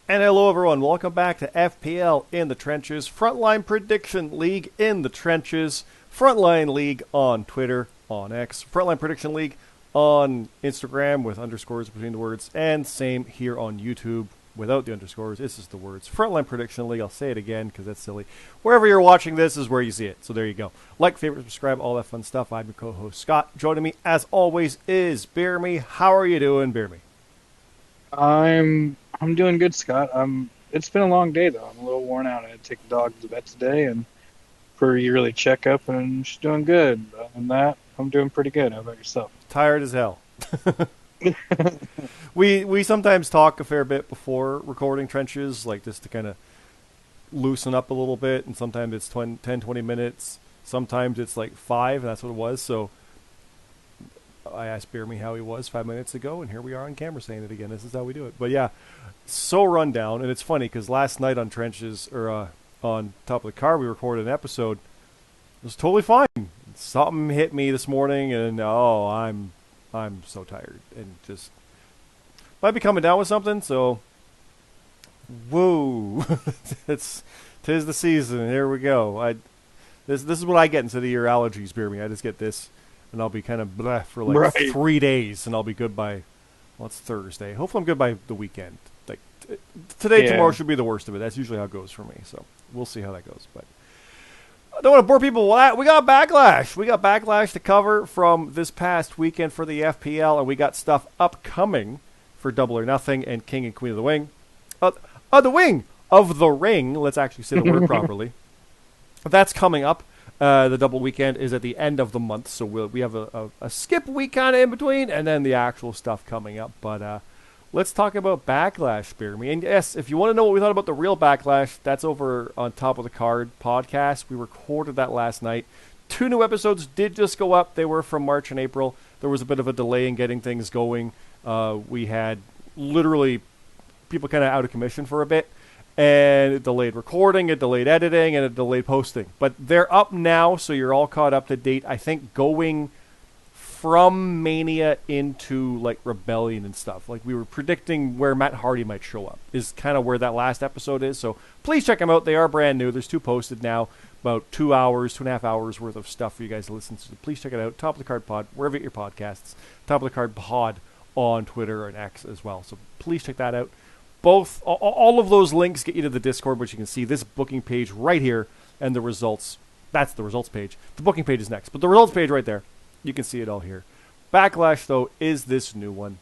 And hello, everyone. Welcome back to FPL in the Trenches, Frontline Prediction League in the Trenches, Frontline League on Twitter, on X, Frontline Prediction League on Instagram with underscores between the words, and same here on YouTube without the underscores. This is the words. Frontline Prediction League. I'll say it again because that's silly. Wherever you're watching this is where you see it. So there you go. Like, favorite, subscribe, all that fun stuff. I'm your co-host, Scott. Joining me, as always, is BeerMe. How are you doing, BeerMe? I'm doing good, Scott. It's been a long day though. I'm a little worn out. I had to take the dog to the vet today and for a yearly checkup, and she's doing good. Other than that, I'm doing pretty good. How about yourself? Tired as hell. We sometimes talk a fair bit before recording trenches, like just to kind of loosen up a little bit, and sometimes it's 10, 20 minutes. Sometimes it's like 5, and that's what it was. So I asked BeerMe how he was 5 minutes ago, and here we are on camera saying it again. This is how we do it. But yeah, so run down, and it's funny because last night on trenches or on top of the car, we recorded an episode. It was totally fine. Something hit me this morning, and I'm so tired and just might be coming down with something. So, woo, tis the season. Here we go. This is what I get instead of your allergies, BeerMe. I just get this. And I'll be kind of bleh for like Right. 3 days, and I'll be good by, well, it's Thursday. Hopefully I'm good by the weekend. Like today, Yeah. tomorrow should be the worst of it. That's usually how it goes for me. So we'll see how that goes. But I don't want to bore people. We got Backlash. We got Backlash to cover from this past weekend for the FPL, and we got stuff upcoming for Double or Nothing and King and Queen of the Wing. The Wing of the Ring. Let's actually say the word properly. That's coming up. The double weekend is at the end of the month, so we have a skip week kind of in between, and then the actual stuff coming up. But let's talk about Backlash, BeerMe. And yes, if you want to know what we thought about the real Backlash, that's over on Top of the Card podcast. We recorded that last night. 2 new episodes did just go up. They were from March and April. There was a bit of a delay in getting things going. We had literally people kind of out of commission for a bit. And it delayed recording, it delayed editing, and it delayed posting. But they're up now, so you're all caught up to date. I think going from Mania into like Rebellion and stuff, like we were predicting where Matt Hardy might show up, is kind of where that last episode is. So please check them out. They are brand new. There's 2 posted now, about 2 hours, 2.5 hours worth of stuff for you guys to listen to. So please check it out. Top of the Card Pod, wherever you get your podcasts. Top of the Card Pod on Twitter and X as well. So please check that out. All of those links get you to the Discord, which you can see this booking page right here and the results. That's the results page. The booking page is next, but the results page right there, you can see it all here. Backlash, though, is this new one.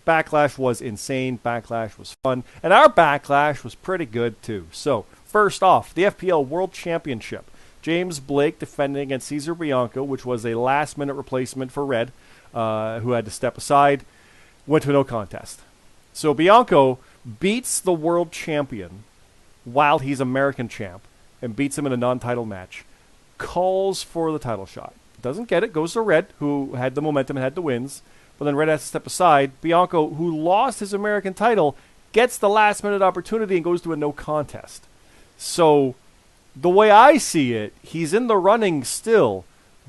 Backlash was insane. Backlash was fun. And our Backlash was pretty good, too. So, first off, the FPL World Championship. James Blake defending against Cesar Bianco, which was a last-minute replacement for Red, who had to step aside, went to a no contest. So, Bianco beats the world champion while he's American champ and beats him in a non-title match, calls for the title shot. Doesn't get it, goes to Red, who had the momentum and had the wins, but then Red has to step aside. Bianco, who lost his American title, gets the last-minute opportunity and goes to a no contest. So, the way I see it, he's in the running still,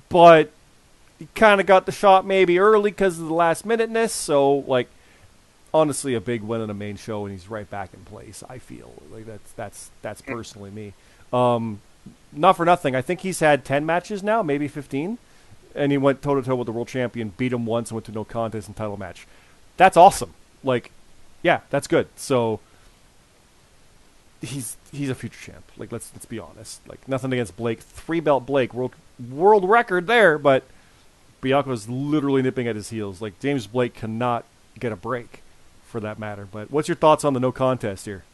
but he kind of got the shot maybe early because of the last-minuteness, so, like, honestly a big win on a main show, and he's right back in place. I feel like that's personally me. Not for nothing, I think he's had 10 matches now, maybe 15, and he went toe to toe with the world champion, beat him once, and went to no contest and title match. That's awesome. Like, yeah, that's good. So he's a future champ. Like, let's be honest. Like, nothing against Blake, 3-belt Blake, world record there, but Bianco's literally nipping at his heels. Like, James Blake cannot get a break, for that matter. But what's your thoughts on the no contest here?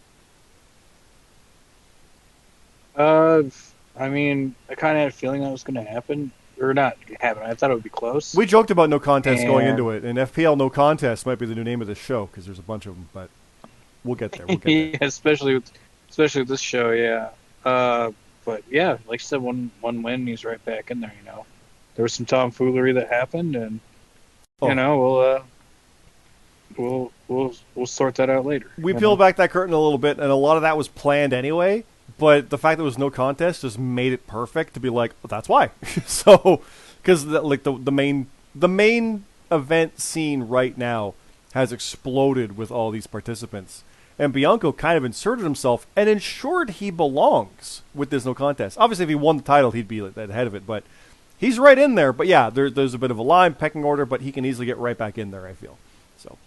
I mean, I kind of had a feeling that was going to happen, or not happen. I thought it would be close. We joked about no contest going And into it, and FPL No Contest might be the new name of this show because there's a bunch of them, but we'll get there. We'll get there. yeah, especially with this show, yeah. But yeah, like I said, one win, he's right back in there. There was some tomfoolery that happened, and we'll sort that out later. We peeled back that curtain a little bit, and a lot of that was planned anyway. But the fact that it was no contest just made it perfect to be like, well, that's why. So, because the main event scene right now has exploded with all these participants, And Bianco kind of inserted himself and ensured he belongs with this no contest. Obviously, if he won the title, he'd be ahead of it, but he's right in there. But yeah, there's a bit of a line, pecking order, but he can easily get right back in there, I feel. So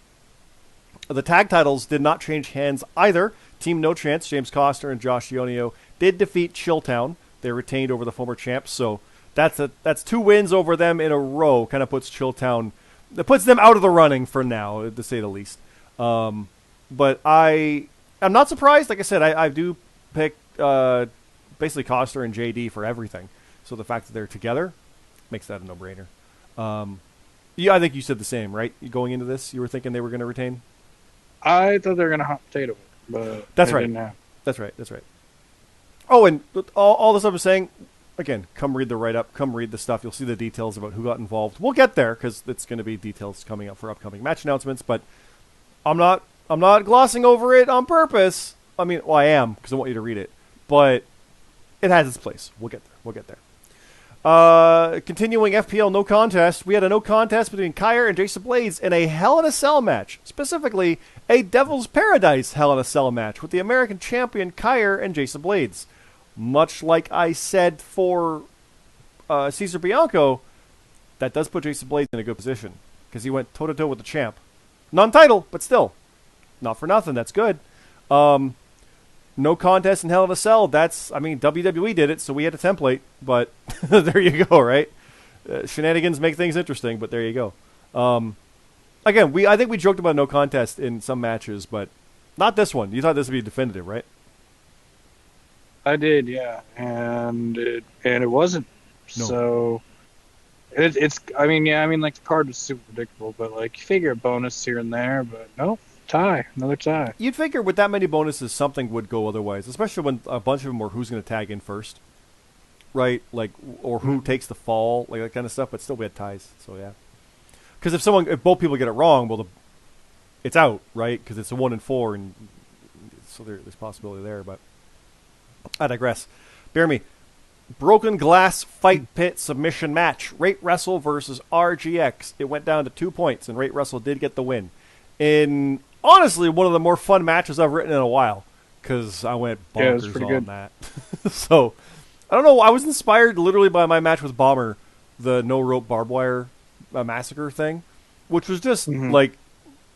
the tag titles did not change hands either. Team No Chance, James Costner and Josh Ionio, did defeat Chilltown. They retained over the former champs, so that's 2 wins over them in a row. Kind of puts Chilltown, that puts them out of the running for now, to say the least. But I'm not surprised. Like I said, I do pick basically Costner and JD for everything. So the fact that they're together makes that a no-brainer. Yeah, I think you said the same, right? Going into this, you were thinking they were going to retain? I thought they were going to hot potato it, but that's right. That's right. Oh, and all the stuff I'm saying, again, come read the write-up, come read the stuff. You'll see the details about who got involved. We'll get there because it's going to be details coming up for upcoming match announcements, but I'm not glossing over it on purpose. I mean, well, I am because I want you to read it, but it has its place. We'll get there. Continuing FPL No Contest, we had a no contest between Kyer and Jason Blades in a Hell in a Cell match, specifically a Devil's Paradise Hell in a Cell match with the American champion Kyer and Jason Blades. Much like I said for Cesar Bianco, that does put Jason Blades in a good position because he went toe-to-toe with the champ. Non-title, but still. Not for nothing, that's good. No contest in Hell in a Cell, WWE did it, so we had a template, but there you go, right? Shenanigans make things interesting, but there you go. Again, I think we joked about no contest in some matches, but not this one. You thought this would be definitive, right? I did, yeah, and it wasn't. No. So it's like the card was super predictable, but like you figure a bonus here and there, but no. Another tie. You'd figure with that many bonuses, something would go otherwise, especially when a bunch of them were who's going to tag in first, right? Like, or who takes the fall, like that kind of stuff. But still, we had ties, so yeah. Because if both people get it wrong, well, it's out, right? Because it's a 1 in 4, and so there's possibility there. But I digress. BeerMe, Broken Glass Fight Pit submission match. Rate Wrestle versus RGX. It went down to 2 points, and Rate Wrestle did get the win. In honestly one of the more fun matches I've written in a while because I went bonkers on that. So I don't know. I was inspired literally by my match with Bomber, the no rope barbed wire massacre thing, which was just like,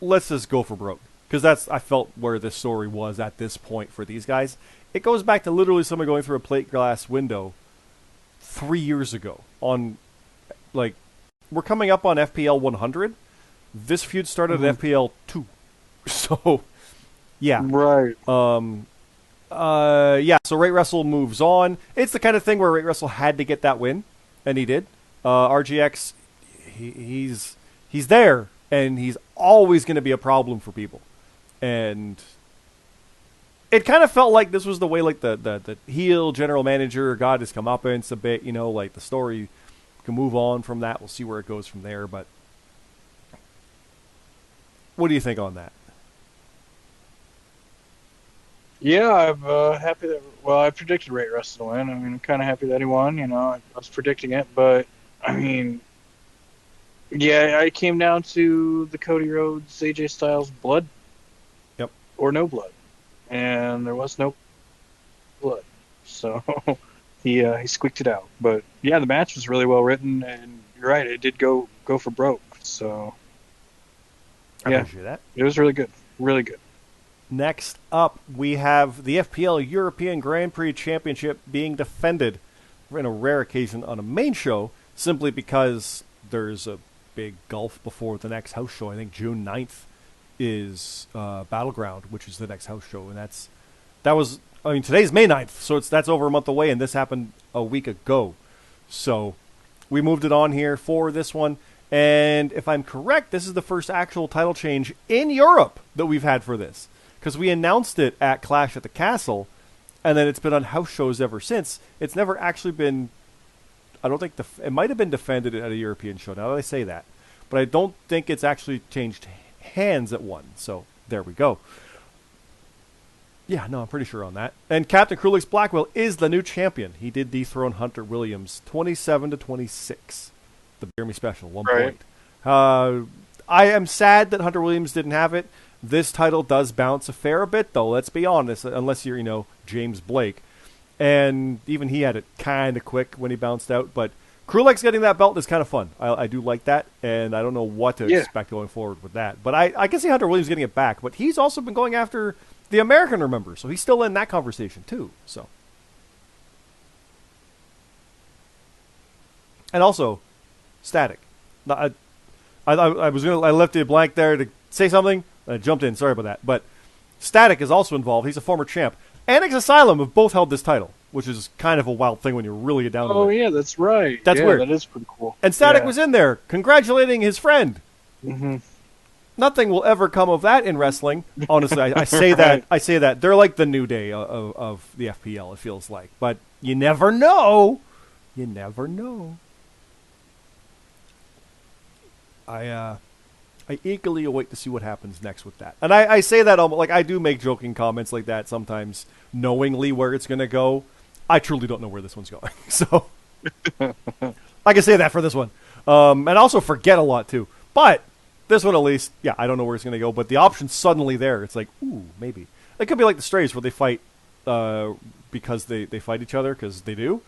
let's just go for broke because I felt where this story was at this point for these guys. It goes back to literally someone going through a plate glass window 3 years ago. On like we're coming up on FPL 100. This feud started at FPL 2. So, yeah. Right. Yeah, so Rate Wrestle moves on. It's the kind of thing where Rate Wrestle had to get that win, and he did. RGX, he's there, and he's always going to be a problem for people. And it kind of felt like this was the way like the heel general manager got his comeuppance a bit, like the story can move on from that. We'll see where it goes from there, but what do you think on that? Yeah, I'm happy that. Well, I predicted Rate Wrestle to win. I mean, I'm kind of happy that he won. I was predicting it, but I mean, yeah, I came down to the Cody Rhodes, AJ Styles blood, or no blood, and there was no blood, so he squeaked it out. But yeah, the match was really well written, and you're right, it did go for broke. So. I appreciate that. It was really good. Really good. Next up, we have the FPL European Grand Prix Championship being defended in a rare occasion on a main show, simply because there's a big gulf before the next house show. I think June 9th is Battleground, which is the next house show. And today's May 9th, so that's over a month away, and this happened a week ago. So we moved it on here for this one. And if I'm correct, this is the first actual title change in Europe that we've had for this. Because we announced it at Clash at the Castle, and then it's been on house shows ever since. It's never actually been, I don't think, it might have been defended at a European show, now that I say that. But I don't think it's actually changed hands at one. So there we go. Yeah, no, I'm pretty sure on that. And Captain Krulix Blackwell is the new champion. He did dethrone Hunter Williams 27-26. The BeerMe special, 1 point. I am sad that Hunter Williams didn't have it. This title does bounce a fair bit, though. Let's be honest, unless you're, James Blake. And even he had it kind of quick when he bounced out. But Krulek's getting that belt is kind of fun. I do like that, and I don't know what to expect going forward with that. But I can see Hunter Williams getting it back. But he's also been going after the American, remember? So he's still in that conversation, too. So. And also, Static. I left it blank there to say something. I jumped in. Sorry about that. But Static is also involved. He's a former champ. Annex Asylum have both held this title, which is kind of a wild thing when you really get down to it. Oh, yeah, that's right. That's weird. That is pretty cool. And Static was in there congratulating his friend. Mm-hmm. Nothing will ever come of that in wrestling. Honestly, I say that. I say that. They're like the New Day of the FPL, it feels like. But you never know. You never know. I eagerly await to see what happens next with that. And I say that almost, like, I do make joking comments like that sometimes, knowingly where it's going to go. I truly don't know where this one's going. So I can say that for this one. And also forget a lot, too. But this one, at least, yeah, I don't know where it's going to go. But the option's suddenly there. It's like, ooh, maybe. It could be like the Strays where they fight because they fight each other, because they do.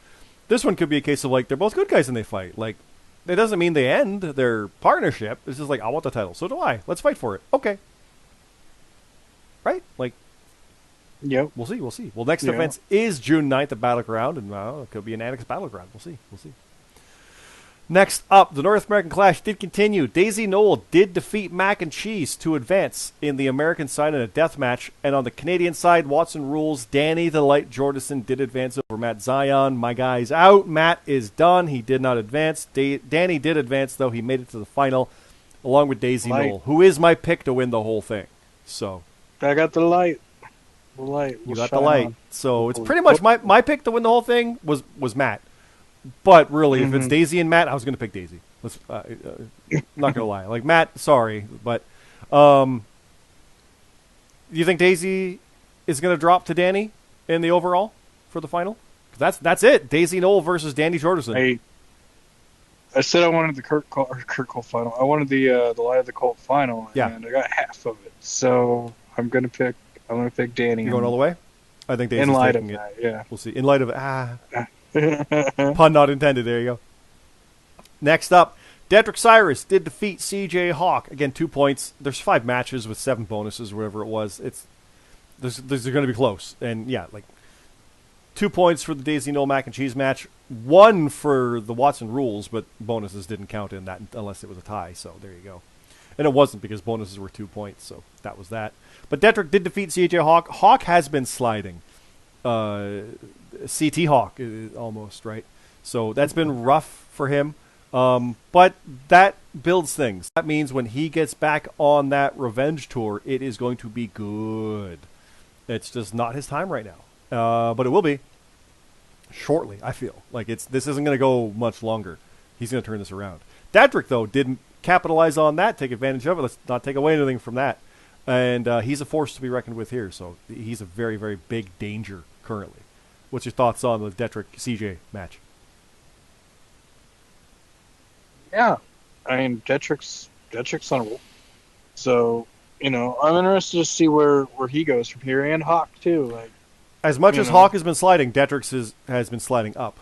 This one could be a case of, like, they're both good guys and they fight. Like, it doesn't mean they end their partnership. It's just like, I want the title. So do I. Let's fight for it. Okay. Right? Like, yep. We'll see. Well, next event is June 9th at Battleground, and it could be an Annex Battleground. We'll see. Next up, the North American Clash did continue. Daisy Knoll did defeat Mac and Cheese to advance in the American side in a death match. And on the Canadian side, Watson Rules, Danny the Light Jordison did advance over Matt Zion. My guy's out. Matt is done. He did not advance. Danny did advance, though. He made it to the final, along with Daisy Knoll, who is my pick to win the whole thing. So I got the light. The light. You got the light. On. So it's pretty much my pick to win the whole thing was Matt. But really, if it's Daisy and Matt, I was going to pick Daisy. Let's not going to lie. Like, Matt, sorry. But do you think Daisy is going to drop to Danny in the overall for the final? That's it. Daisy Knoll versus Danny Jordison. I said I wanted the Kurt Cole final. I wanted the Light of the Cult final, and I got half of it. So I'm going to pick Danny. You're going all the way? I think Daisy's in light taking of that, it. yeah. We'll see. In light of it. Pun not intended. There you go. Next up, Dedrick Cyrus did defeat CJ Hawk. Again, 2 points. There's 5 matches with 7 bonuses, or whatever it was. They're going to be close. And yeah, like 2 points for the Daisy Knoll Mac and Cheese match. 1 for the Watson Rules, but bonuses didn't count in that unless it was a tie. So there you go. And it wasn't because bonuses were 2 points. So that was that. But Dedrick did defeat CJ Hawk. Hawk has been sliding. CT Hawk, almost, right? So that's been rough for him. But that builds things. That means when he gets back on that revenge tour, it is going to be good. It's just not his time right now. But it will be shortly, I feel. Like this isn't going to go much longer. He's going to turn this around. Dedrick, though, didn't capitalize on that, take advantage of it. Let's not take away anything from that. And he's a force to be reckoned with here. So he's a very, very big danger currently. What's your thoughts on the Dedrick CJ match? Yeah, I mean Dedrick's on a roll. So I'm interested to see where he goes from here, and Hawk too. Like, as much as Hawk has been sliding, Dedrick has been sliding up,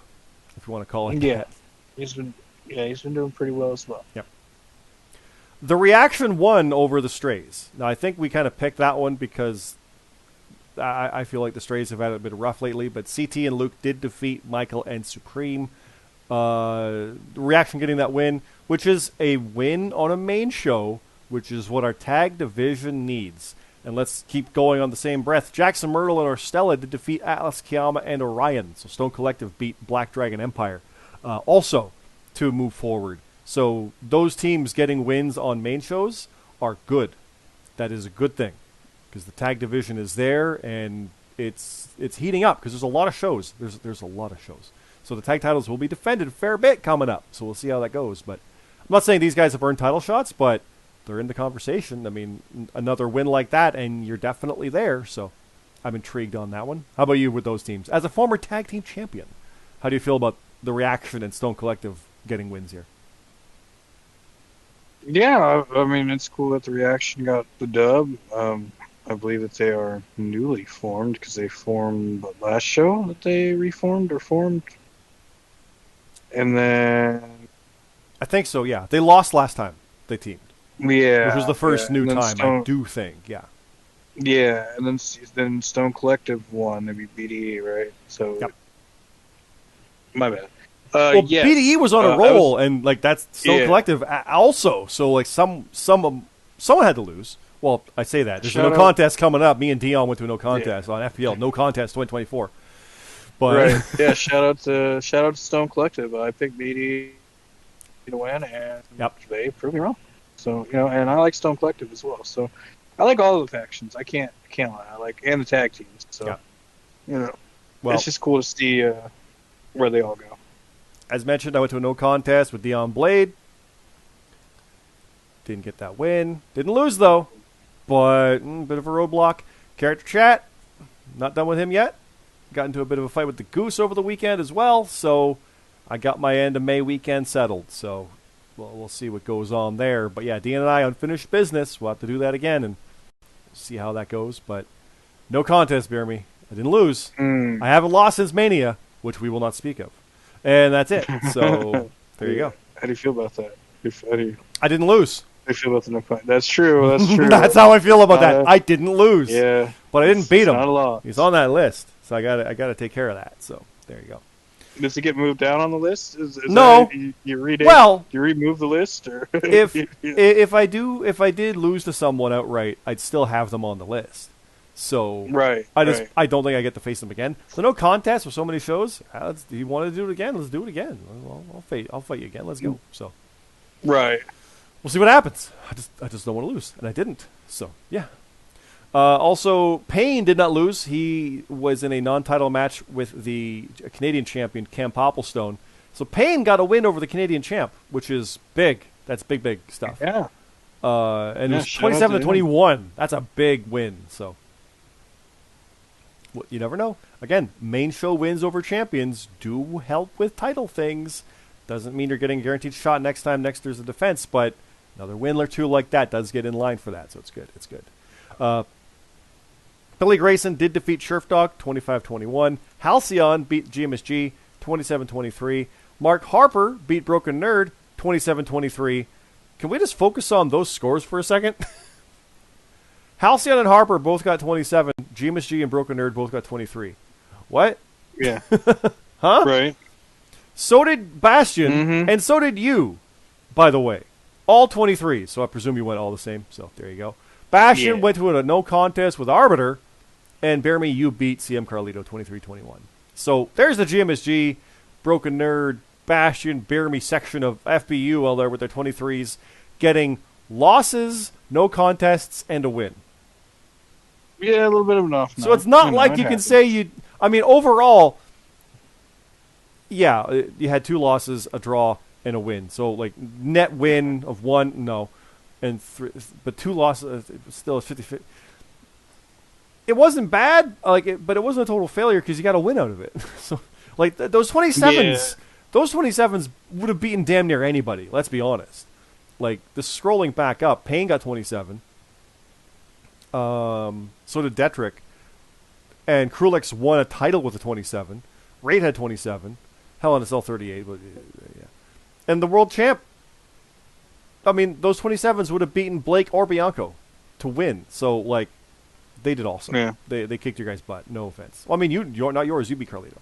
if you want to call it that. He's been doing pretty well as well. Yep. The reaction won over the Strays. Now I think we kind of picked that one because I feel like the Strays have had a bit rough lately, but CT and Luke did defeat Michael and Supreme. Reaction getting that win, which is a win on a main show, which is what our tag division needs. And let's keep going on the same breath. Jackson Myrtle and Orstella did defeat Atlas Kiyama and Orion. So Stone Collective beat Black Dragon Empire also to move forward. So those teams getting wins on main shows are good. That is a good thing. Because the tag division is there, and it's heating up because there's a lot of shows. There's a lot of shows. So the tag titles will be defended a fair bit coming up. So we'll see how that goes. But I'm not saying these guys have earned title shots, but they're in the conversation. I mean, another win like that, and you're definitely there. So I'm intrigued on that one. How about you with those teams? As a former tag team champion, how do you feel about the reaction and Stone Collective getting wins here? Yeah, I mean, it's cool that the reaction got the dub. I believe that they are newly formed because they formed the last show that they reformed or formed. And then, I think so. Yeah, they lost last time they teamed, which was yeah, the yeah. first new And then time I Stone, do think. Yeah. yeah, and then Stone Collective won. They beat BDE, right? So, Yep. my bad. Well, BDE Yes. was on a I was, roll, and like that's Stone yeah. Collective also. So like someone had to lose. Well, I say that there's a no Shout out, contest coming up. Me and Dion went to a no yeah. contest on FPL No Contest 2024. But Right. Yeah, shout out to Stone Collective. I picked BD to win, and yep. they proved me wrong. So and I like Stone Collective as well. So I like all of the factions. I can't lie. I like and the tag teams. So Yep. it's Well, just cool to see where they all go. as mentioned, I went to a no contest with Dion Blade. Didn't get that win. Didn't lose though, but bit of a roadblock. Character chat, not done with him yet. Got into a bit of a fight with the Goose over the weekend as well, so I got my end of May weekend settled. So we'll see what goes on there. But yeah, Dean and I unfinished business. We'll have to do that again and see how that goes. But no contest, BeerMe. I didn't lose. I haven't lost since Mania, which we will not speak of. And that's it. So there you go. How do you feel about that? How do you I didn't lose. feel about the no point? That's true. That's true. That's how I feel about that. I didn't lose. Yeah, But I didn't beat it's him. not a lot. He's on that list. So I gotta take care of that. So there you go. Does it get moved down on the list? Is No. that, you Well, you remove the list, or if I did lose to someone outright, I'd still have them on the list. So right, I don't think I get to face them again. So no contest with so many shows. You want to do it again? Let's do it again. I'll fight you again. Let's go. So right. we'll see what happens. I just don't want to lose, and I didn't. So yeah. Also, Payne did not lose. He was in a non-title match with the Canadian champion, Cam Popplestone. So Payne got a win over the Canadian champ, which is big. That's big stuff. Yeah. And it was 27 to 21. That's a big win. So you never know. Again, main show wins over champions do help with title things. Doesn't mean you're getting a guaranteed shot next time there's a defense, but another win or two like that does get in line for that. So it's good. It's good. Billy Grayson did defeat Sheriff 25-21. Halcyon beat GMSG 27-23. Mark Harper beat Broken Nerd 27-23. Can we just focus on those scores for a second? Halcyon and Harper both got 27. GMSG and Broken Nerd both got 23. What? Yeah. Huh? Right. So did Bastion, and so did you, by the way. All 23, so I presume you went all the same. So there you go. Bastion went to a no contest with Arbiter, and BeerMe, you beat CM Carlito 23-21. So there's the GMSG, Broken Nerd, Bastion, BeerMe section of FBU all there with their 23s, getting losses, no contests, and a win. Yeah, a little bit of an off. So it's not like you can say you. I mean, overall, yeah, you had 2 losses, a draw, and a win. So like net win of 1, no, and 3, but 2 losses, still a 50-50. It wasn't bad, but it wasn't a total failure because you got a win out of it. So like those 27s, those 27s would have beaten damn near anybody. Let's be honest. Like the scrolling back up, Payne got 27. So did Detrick. And Krulix won a title with a 27. Raid had 27. Hell in a Cell 38. But, yeah. And the world champ, I mean, those 27s would have beaten Blake or Bianco to win. So, like, they did awesome. Yeah. They kicked your guys' butt. No offense. Well, I mean, you're not yours. You beat Carlito.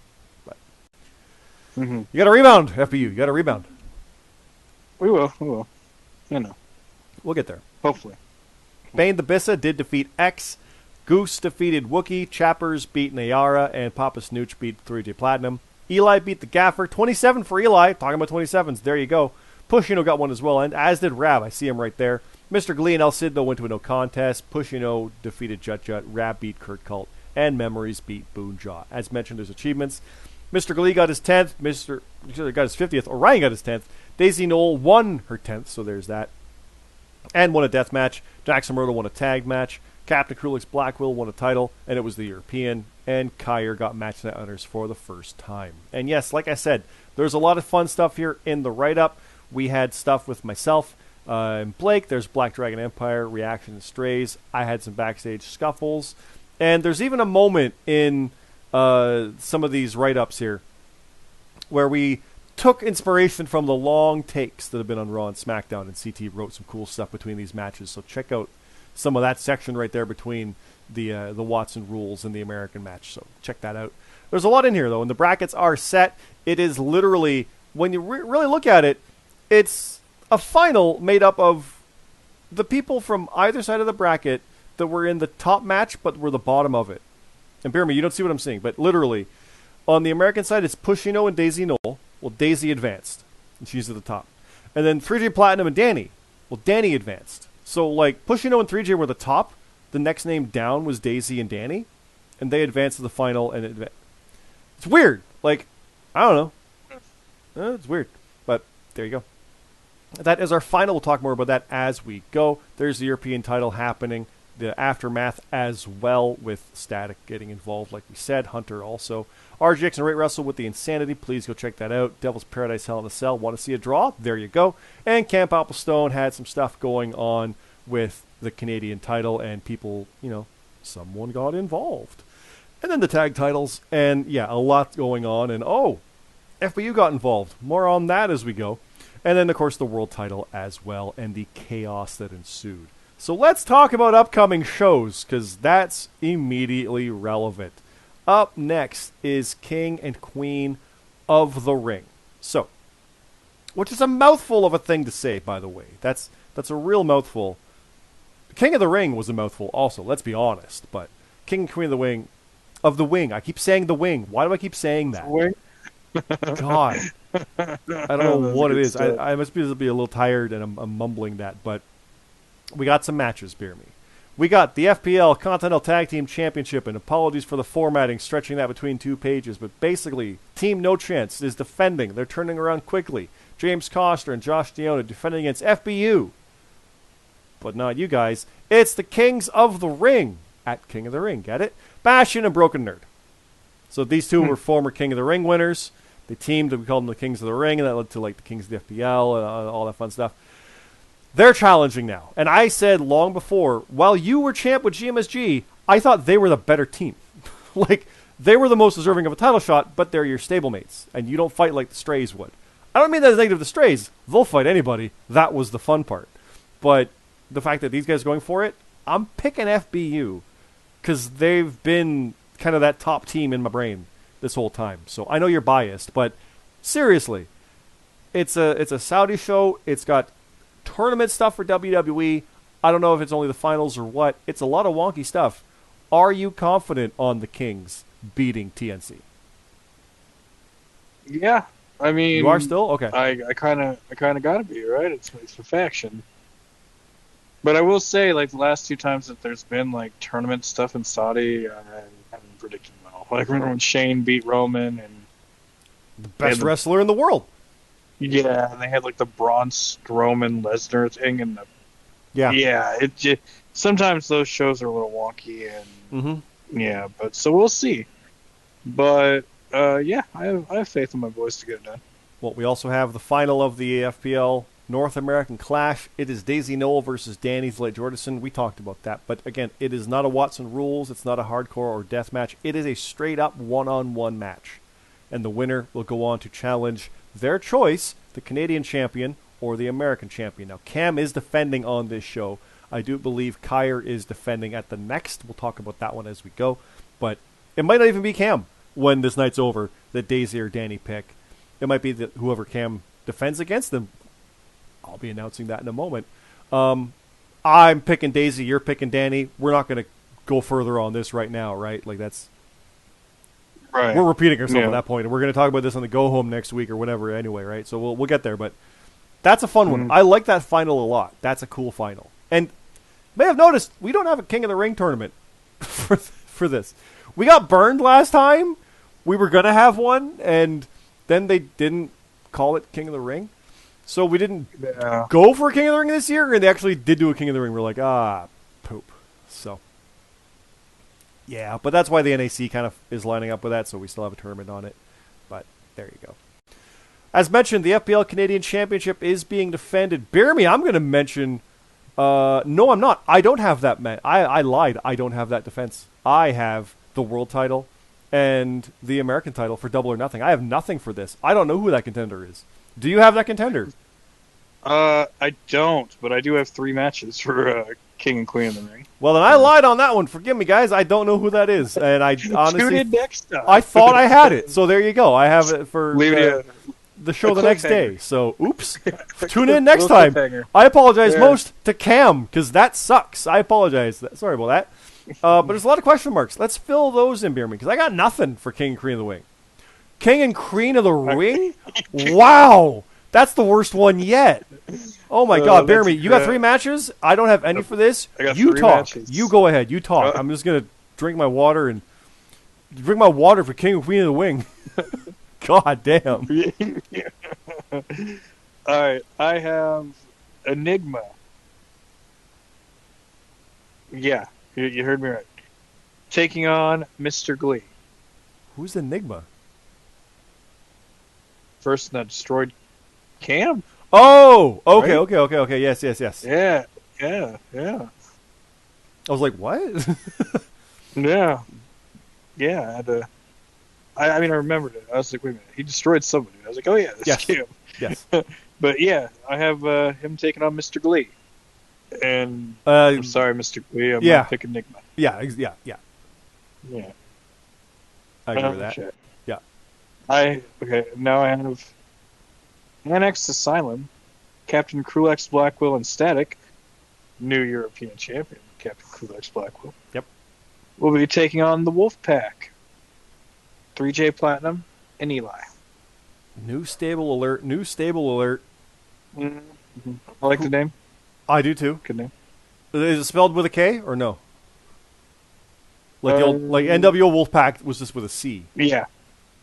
But you got to rebound, FBU. You got to rebound. We will. You know. We'll get there. Hopefully. Bane the Bissa did defeat X. Goose defeated Wookie. Chappers beat Nayara. And Papa Snooch beat 3J Platinum. Eli beat the Gaffer. 27 for Eli. Talking about 27s. There you go. Pushino got one as well. And as did Rab. I see him right there. Mr. Glee and El Cid, though, went to a no contest. Pushino defeated Jut. Rab beat Kurt Cult. And Memories beat Boonjaw. As mentioned, there's achievements. Mr. Glee got his 10th. Mr. got his 50th. Orion got his 10th. Daisy Knoll won her 10th. So there's that. And won a death match. Jackson Murdo won a tag match. Captain Krulix Blackwell won a title, and it was the European. And Kyer got match net honors for the first time. And yes, like I said, there's a lot of fun stuff here in the write-up. We had stuff with myself, Blake, there's Black Dragon Empire, Reaction and Strays. I had some backstage scuffles. And there's even a moment in some of these write-ups here where we took inspiration from the long takes that have been on Raw and SmackDown, and CT wrote some cool stuff between these matches. So check out some of that section right there between the Watson rules and the American match. So check that out. There's a lot in here, though, and the brackets are set. It is literally, when you really look at it, it's a final made up of the people from either side of the bracket that were in the top match but were the bottom of it. And BeerMe, you don't see what I'm seeing, but literally, on the American side, it's Pushino and Daisy Knoll. Well, Daisy advanced, and she's at the top. And then 3J Platinum and Danny. Well, Danny advanced. So, like, Pushino and 3J were the top. The next name down was Daisy and Danny. And they advanced to the final. And it's weird. Like, I don't know. It's weird. But there you go. That is our final. We'll talk more about that as we go. There's the European title happening. The aftermath as well, with Static getting involved, like we said. Hunter also. RGX and Ray Russell with the Insanity. Please go check that out. Devil's Paradise, Hell in a Cell. Want to see a draw? There you go. And Camp Applestone had some stuff going on with the Canadian title, and people, someone got involved. And then the tag titles, and yeah, a lot going on. And FBU got involved. More on that as we go. And then, of course, the world title as well, and the chaos that ensued. So let's talk about upcoming shows, because that's immediately relevant. Up next is King and Queen of the Ring. So, which is a mouthful of a thing to say, by the way. That's a real mouthful. King of the Ring was a mouthful also, let's be honest. But King and Queen of the Wing. I keep saying the Wing. Why do I keep saying that? Wing? God. I don't know what it is. I must be a little tired, and I'm mumbling that, but we got some matches, BeerMe. We got the FPL Continental Tag Team Championship, and apologies for the formatting, stretching that between 2 pages, but basically, Team No Chance is defending. They're turning around quickly. James Coster and Josh Diona defending against FBU. But not you guys. It's the Kings of the Ring at King of the Ring. Get it? Bastion and Broken Nerd. So these two were former King of the Ring winners. They teamed, we called them the Kings of the Ring, and that led to like the Kings of the FPL and all that fun stuff. They're challenging now. And I said long before, while you were champ with GMSG, I thought they were the better team. Like, they were the most deserving of a title shot, but they're your stablemates. And you don't fight like the Strays would. I don't mean that as negative to the Strays. They'll fight anybody. That was the fun part. But the fact that these guys are going for it, I'm picking FBU. Because they've been kind of that top team in my brain this whole time. So I know you're biased, but seriously, it's a Saudi show. It's got tournament stuff for WWE. I don't know if it's only the finals or what. It's a lot of wonky stuff. Are you confident on the Kings beating TNC? Yeah, I mean, you are still okay. I kind of gotta be right. It's a faction. But I will say, like, the last 2 times that there's been like tournament stuff in Saudi, I haven't predicted well. Like, remember when Shane beat Roman and the best wrestler in the world. Yeah, and they had like the Braun Strowman Lesnar thing, and it just, sometimes those shows are a little wonky, and yeah, but so we'll see. But yeah, I have faith in my boys to get it done. Well, we also have the final of the FPL North American Clash. It is Daisy Knoll versus Danny Zlate Jordison. We talked about that, but again, it is not a Watson rules. It's not a hardcore or death match. It is a straight up one-on-one match, and the winner will go on to challenge their choice, the Canadian champion or the American champion. Now, Cam is defending on this show. I do believe Kyer is defending at the next. We'll talk about that one as we go. But it might not even be Cam when this night's over that Daisy or Danny pick. It might be that whoever Cam defends against them. I'll be announcing that in a moment. I'm picking Daisy. You're picking Danny. We're not going to go further on this right now, right? Like, that's... Right. We're repeating ourselves at that point, and we're going to talk about this on the go home next week or whatever anyway, right? So we'll get there, but that's a fun one. I like that final a lot. That's a cool final. And you may have noticed we don't have a King of the Ring tournament for this. We got burned last time. We were going to have one, and then they didn't call it King of the Ring. So we didn't go for a King of the Ring this year, and they actually did do a King of the Ring. We're like, poop. So... yeah, but that's why the NAC kind of is lining up with that, so we still have a tournament on it. But there you go. As mentioned, the FPL Canadian Championship is being defended. BeerMe, I'm going to mention. No, I'm not. I don't have that. I lied. I don't have that defense. I have the world title and the American title for Double or Nothing. I have nothing for this. I don't know who that contender is. Do you have that contender? I don't, but I do have 3 matches for King and Queen in the ring. Well, then I lied on that one. Forgive me, guys. I don't know who that is, and I honestly Tune in next time. I thought I had it. So there you go. I have it for Leave the show the next day. So oops. Tune Little- in next little time. cliffhanger. I apologize Yeah. most to Cam because that sucks. I apologize. Sorry about that. But there's a lot of question marks. Let's fill those in, BeerMe, because I got nothing for King and Queen of the Wing. King and Queen of the Ring? Wow. That's the worst one yet. Oh my God, that's BeerMe, you got 3 matches? I don't have any for this. I got You 3 talk. matches. You go ahead. You talk. I'm just gonna drink my water for King and Queen of the Wing. God damn. All right, I have Enigma. Yeah, you heard me right. Taking on Mr. Glee. Who's Enigma? Person that destroyed Cam. Oh, okay, Right? okay. Yes. Yeah. I was like, what? Yeah. Yeah, I had to. I mean, I remembered it. I was like, wait a minute. He destroyed somebody. I was like, oh, yeah, this Yes. is Cam. Yes. But yeah, I have him taking on Mr. Glee. And I'm sorry, Mr. Glee. I'm yeah. going to pick Enigma. Yeah. Yeah. I agree with that. Shit. Yeah. Okay, now I have Annexed Asylum, Captain Cruex Blackwell and Static, new European champion, Captain Cruex Blackwell. Yep. We'll be taking on the Wolf Pack, 3J Platinum, and Eli. New stable alert. Mm-hmm. I like the name. I do too. Good name. Is it spelled with a K or no? Like the old, like NWO Wolfpack was just with a C. Yeah.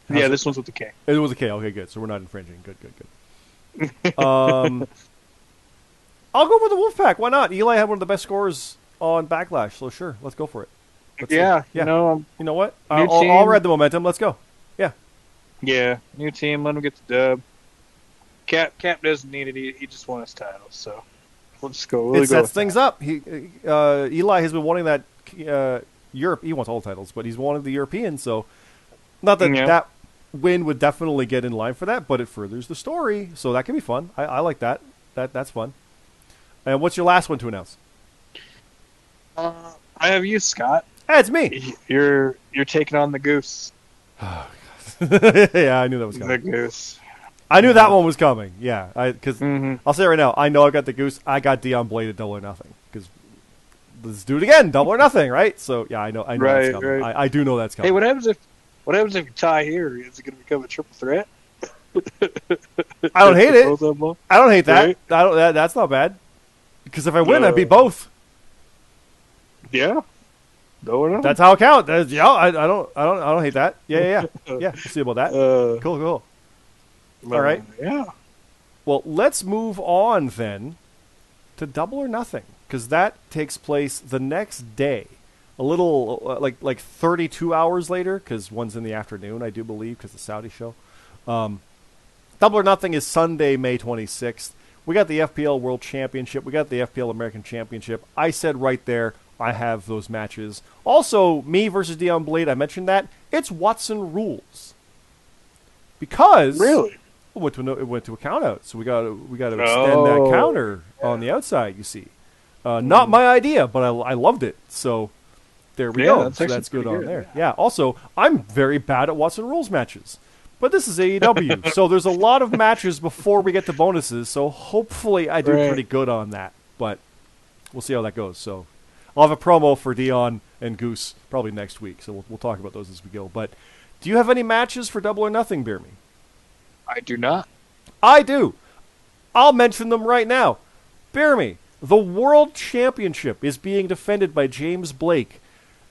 How's Yeah, it? this one's with the K. It was a K. Okay, good. So we're not infringing. Good. I'll go for the Wolfpack. Why not? Eli had one of the best scores on Backlash, so sure, let's go for it. Let's see. Yeah, Yeah. you know, what? New I'll team. ride the momentum. Let's go. yeah, new team, let him get the dub. Cap doesn't need it. He just won his title, so we'll just go. We'll It go sets with things that. up. Eli has been wanting that Europe. He wants all the titles, but he's wanted the European. So, not that Yeah. that win would definitely get in line for that, but it furthers the story, so that can be fun. I like that. That's fun. And what's your last one to announce? I have you, Scott. Hey, it's me. You're taking on the Goose. Yeah, I knew that was The coming. Goose. I knew that one was coming. Yeah, because Mhm. I'll say it right now. I know I got the Goose. I got Dion Blade at Double or Nothing because let's do it again. Double or Nothing, right? So yeah, I know that's Right, coming. right. I do know that's coming. Hey, what happens if you tie here? Is it going to become a triple threat? I don't hate it. Both of them? I don't hate that. Right? I don't. That's not bad. Because if I win, No. I beat both. Yeah. No or no? That's how it counts. Yeah, I don't hate that. Yeah. We'll see about that. Cool. All right. Yeah. Well, let's move on then to Double or Nothing because that takes place the next day, a little like 32 hours later because one's in the afternoon, I do believe, because the Saudi show. Double or Nothing is Sunday, May 26th. We got the FPL World Championship. We got the FPL American Championship. I said right there, I have those matches. Also, me versus Dion Blade, I mentioned that. It's Watson rules. Because Really? it went to a count out, so we got to extend that counter on the outside, you see. Not my idea, but I loved it. So there we go. That's So actually that's good pretty on there. Yeah. Also, I'm very bad at Watson rules matches. But this is AEW, so there's a lot of matches before we get to bonuses, so hopefully I do pretty good on that. But we'll see how that goes. So I'll have a promo for Dion and Goose probably next week, so we'll talk about those as we go. But do you have any matches for Double or Nothing, BeerMe? I do not. I do. I'll mention them right now. BeerMe, the World Championship is being defended by James Blake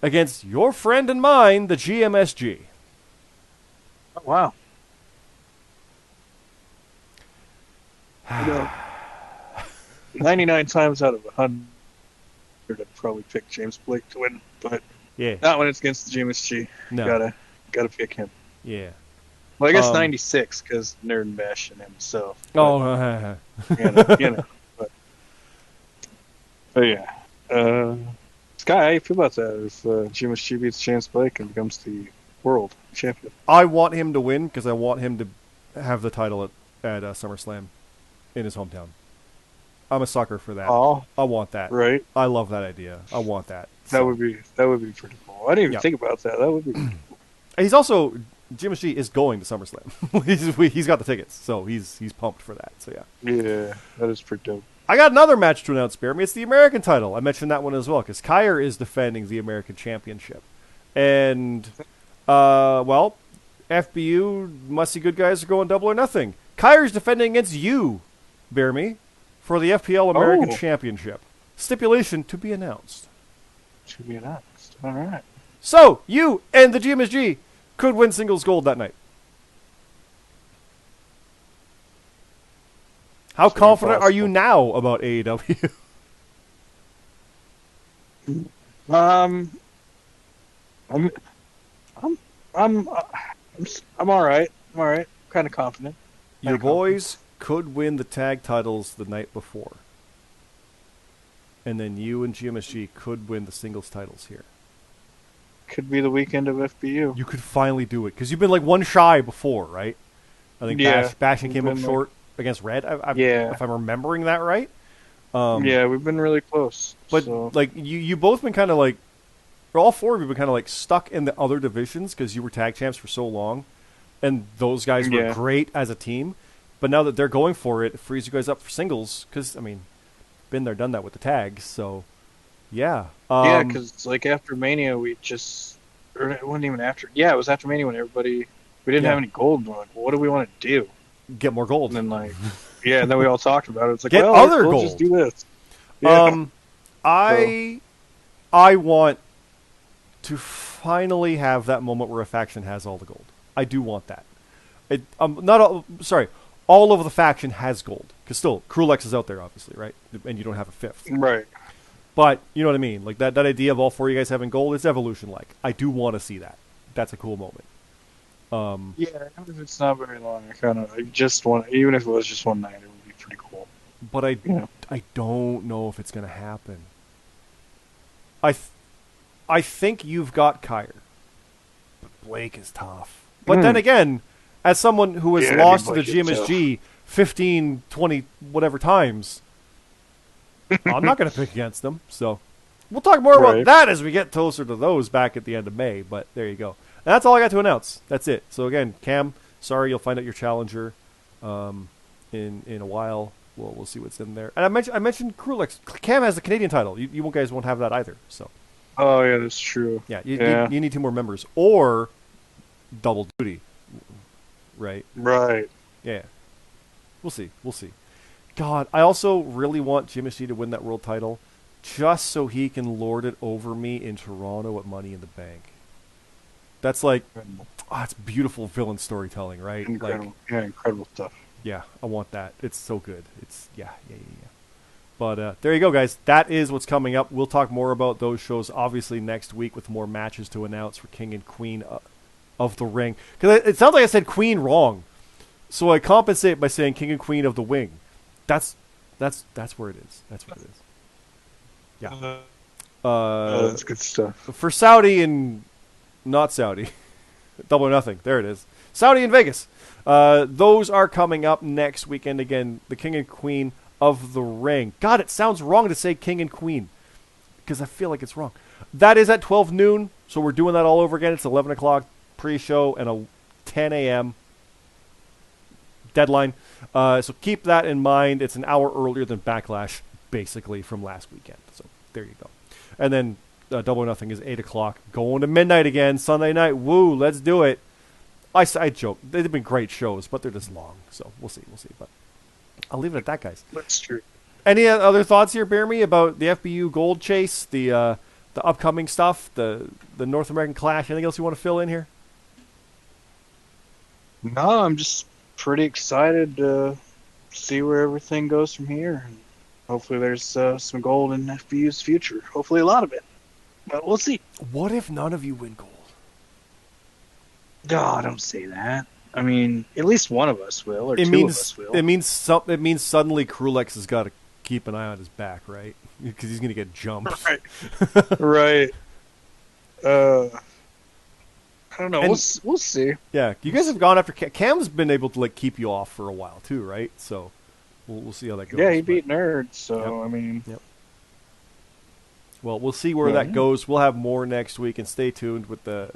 against your friend and mine, the GMSG. Oh, wow. 99 times out of 100, I'd probably pick James Blake to win, but Yeah. not when it's against the GMSG. No. Gotta pick him. Yeah. Well, I guess 96 because Nerd and Bash and himself. Oh, You know. But yeah. Sky, how you feel about that? If GMSG beats James Blake and becomes the world champion? I want him to win because I want him to have the title at SummerSlam in his hometown. I'm a sucker for that. Oh, I want that. right. I love that idea. I want that. That would be pretty cool. I didn't even think about that. That would be pretty cool. He's also GMSG is going to SummerSlam. He's got the tickets, so he's pumped for that. So yeah. Yeah, that is pretty dope. I got another match to announce, BeerMe. It's the American title. I mentioned that one as well because Kyer is defending the American Championship, and well, FBU Musty Good Guys are going double or nothing. Kyer's defending against you, BeerMe, for the FPL American Championship. Stipulation to be announced. To be announced. All right. So you and the GMSG could win singles gold that night. How confident are you now about AEW? I'm all right. I'm all right. Kind of confident. Your boys could win the tag titles the night before. And then you and GMSG could win the singles titles here. Could be the weekend of FBU. You could finally do it. Because you've been like one shy before, right? I think Bashing came up short against Red. If I'm remembering that right. Yeah, we've been really close. But like you both been kind of like, or all four of you been kind of like stuck in the other divisions because you were tag champs for so long. And those guys were great as a team. But now that they're going for it, it frees you guys up for singles. Because, I mean, been there, done that with the tags. So, yeah. Yeah, because like after Mania, or it wasn't even after. Yeah, it was after Mania when we didn't have any gold. And we're like, well, what do we want to do? Get more gold. And then like, and then we all talked about it. It's like, get other gold. Just do this. Yeah. I want to finally have that moment where a faction has all the gold. I do want that. All of the faction has gold. Because still, Krulex is out there, obviously, right? And you don't have a fifth. Right. But, you know what I mean? Like, that idea of all four of you guys having gold, it's evolution-like. I do want to see that. That's a cool moment. Yeah, even if it's not very long, I just want, even if it was just one night, it would be pretty cool. But I don't know if it's going to happen. I think you've got Kyer. But Blake is tough. But then again, as someone who has lost to the GMSG 15, 20, whatever times, I'm not going to pick against them. So we'll talk more about that as we get closer to those back at the end of May. But there you go. And that's all I got to announce. That's it. So again, Cam, sorry, you'll find out your challenger in a while. We'll see what's in there. And I mentioned Krulex. Cam has the Canadian title. You guys won't have that either. So. Oh yeah, that's true. Yeah, you need 2 more members or double duty. Right. Yeah. We'll see. God, I also really want GMSG to win that world title just so he can lord it over me in Toronto at Money in the Bank. That's like, it's beautiful villain storytelling, right? Incredible. Like, incredible stuff. Yeah, I want that. It's so good. It's, yeah. But there you go, guys. That is what's coming up. We'll talk more about those shows, obviously, next week with more matches to announce for King and Queen of the Ring. Because it sounds like I said Queen wrong. So I compensate by saying King and Queen of the Wing. That's where it is. That's what it is. Yeah. That's good stuff. For Saudi and not Saudi. Double or nothing. There it is. Saudi and Vegas. Those are coming up next weekend. Again, the King and Queen of the Ring. God, it sounds wrong to say King and Queen. Because I feel like it's wrong. That is at 12 noon. So we're doing that all over again. It's 11 o'clock pre-show and a 10 a.m. deadline. So keep that in mind. It's an hour earlier than Backlash, basically, from last weekend. So there you go. And then Double or Nothing is 8 o'clock. Going to midnight again, Sunday night. Woo, let's do it. I joke. They've been great shows, but they're just long. So we'll see. But I'll leave it at that, guys. That's true. Any other thoughts here, BeerMe, about the FBU Gold Chase, the upcoming stuff, the North American Clash? Anything else you want to fill in here? No, I'm just pretty excited to see where everything goes from here. Hopefully there's some gold in FBU's future. Hopefully a lot of it. But we'll see. What if none of you win gold? Oh, don't say that. I mean, at least one of us will, or It two of means us will. it means suddenly Krulex has got to keep an eye on his back, right? Because he's going to get jumped. Right. Right. Uh, I don't know. And We'll see. yeah, you guys have gone after Cam's been able to like keep you off for a while too, right? So we'll see how that goes. Yeah, he but- beat Nerd, so Yep. I mean, Yep. Well, we'll see where that goes. We'll have more next week, and stay tuned with the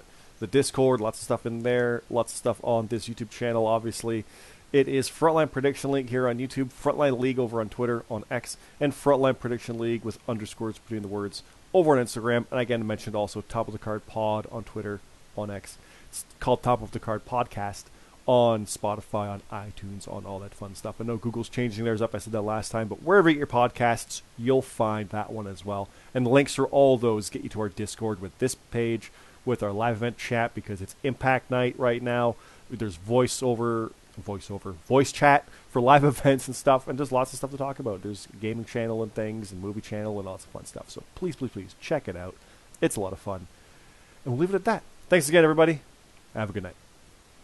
Discord. Lots of stuff in there. Lots of stuff on this YouTube channel. Obviously, it is Frontline Prediction League here on YouTube, Frontline League over on Twitter, on X, and Frontline Prediction League with underscores between the words over on Instagram. And again, I mentioned also Top of the Card Pod on Twitter, on X. It's called Top of the Card Podcast on Spotify, on iTunes, on all that fun stuff. I know Google's changing theirs up. I said that last time, but wherever you get your podcasts, you'll find that one as well. And the links for all those get you to our Discord with this page, with our live event chat, because it's Impact Night right now. There's voice chat for live events and stuff, and there's lots of stuff to talk about. There's a gaming channel and things, and movie channel, and lots of fun stuff. So please, please, please check it out. It's a lot of fun. And we'll leave it at that. Thanks again, everybody. Have a good night.